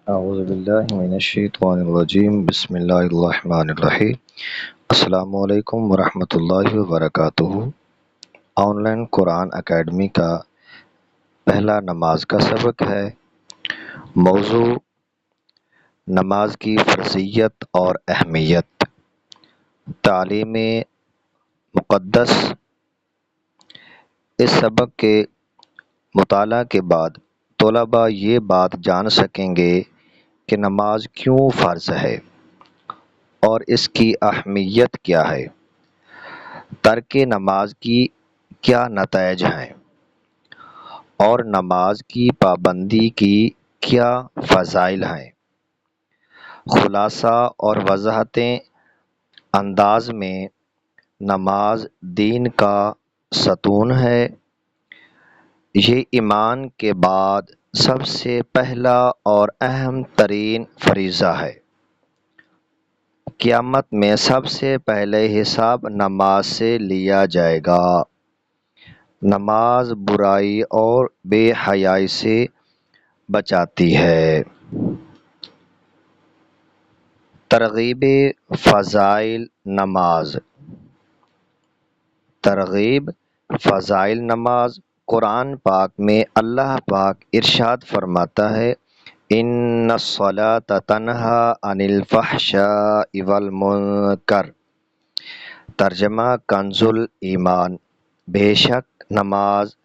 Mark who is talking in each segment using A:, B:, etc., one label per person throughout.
A: اعوذ باللہ من الشیطان الرجیم بسم اللہ الرحمن الرحیم السلام علیکم ورحمۃ اللہ وبرکاتہ۔ آن لائن قرآن اکیڈمی کا پہلا نماز کا سبق ہے۔ موضوع نماز کی فرضیت اور اہمیت۔ تعلیم مقدس۔ اس سبق کے مطالعہ کے بعد طلباء یہ بات جان سکیں گے کہ نماز کیوں فرض ہے اور اس کی اہمیت کیا ہے، ترک نماز کی کیا نتائج ہیں اور نماز کی پابندی کی کیا فضائل ہیں۔ خلاصہ اور وضاحتیں انداز میں، نماز دین کا ستون ہے۔ یہ ایمان کے بعد سب سے پہلا اور اہم ترین فریضہ ہے۔ قیامت میں سب سے پہلے حساب نماز سے لیا جائے گا۔ نماز برائی اور بے حیائی سے بچاتی ہے۔ ترغیب فضائل نماز۔ ترغیب فضائل نماز۔ قرآن پاک میں اللہ پاک ارشاد فرماتا ہے، ان الصلاۃ تنہی عن الفحشاء والمنکر۔ ترجمہ کنز ایمان، بے شک نماز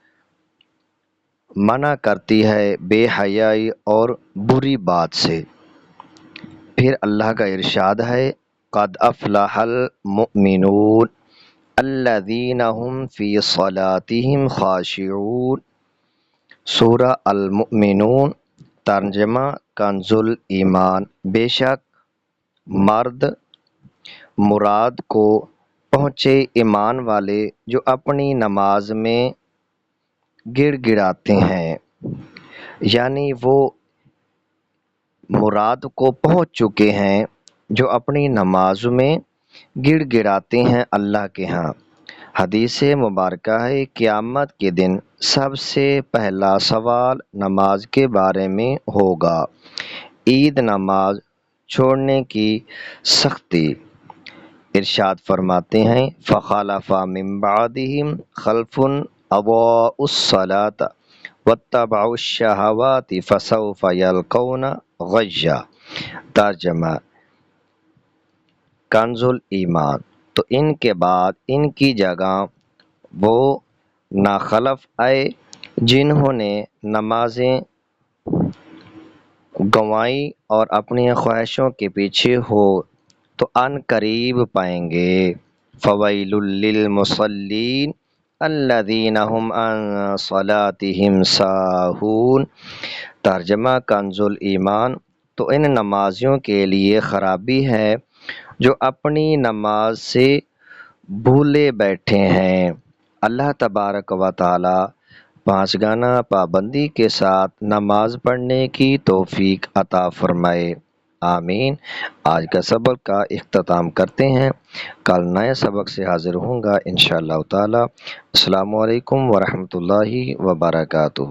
A: منع کرتی ہے بے حیائی اور بری بات سے۔ پھر اللہ کا ارشاد ہے، قد افلح المؤمنون الذین هم فی صلاتهم خاشعون۔ سورہ المؤمنون۔ ترجمہ کنز ایمان، بے شک مرد مراد کو پہنچے ایمان والے جو اپنی نماز میں گڑ گڑاتے ہیں، یعنی وہ مراد کو پہنچ چکے ہیں جو اپنی نماز میں گڑ گڑاتے ہیں اللہ کے ہاں۔ حدیث مبارکہ ہے، قیامت کے دن سب سے پہلا سوال نماز کے بارے میں ہوگا۔ عید نماز چھوڑنے کی سختی۔ ارشاد فرماتے ہیں، فخلف من بعدہم خلف اضاعوا الصلاۃ واتبعوا الشہوات فسوف یلقون غیا۔ ترجمہ کنز ایمان، تو ان کے بعد ان کی جگہ وہ ناخلف آئے جنہوں نے نمازیں گنوائی اور اپنی خواہشوں کے پیچھے ہو تو ان قریب پائیں گے۔ فویل للمصلین الذین هم عن صلاتهم ساہون۔ ترجمہ کنز ایمان، تو ان نمازیوں کے لیے خرابی ہے جو اپنی نماز سے بھولے بیٹھے ہیں۔ اللہ تبارک و تعالی پانچگانہ پابندی کے ساتھ نماز پڑھنے کی توفیق عطا فرمائے، آمین۔ آج کا سبق کا اختتام کرتے ہیں، کل نئے سبق سے حاضر ہوں گا انشاءاللہ تعالی۔ السلام علیکم ورحمۃ اللہ وبرکاتہ۔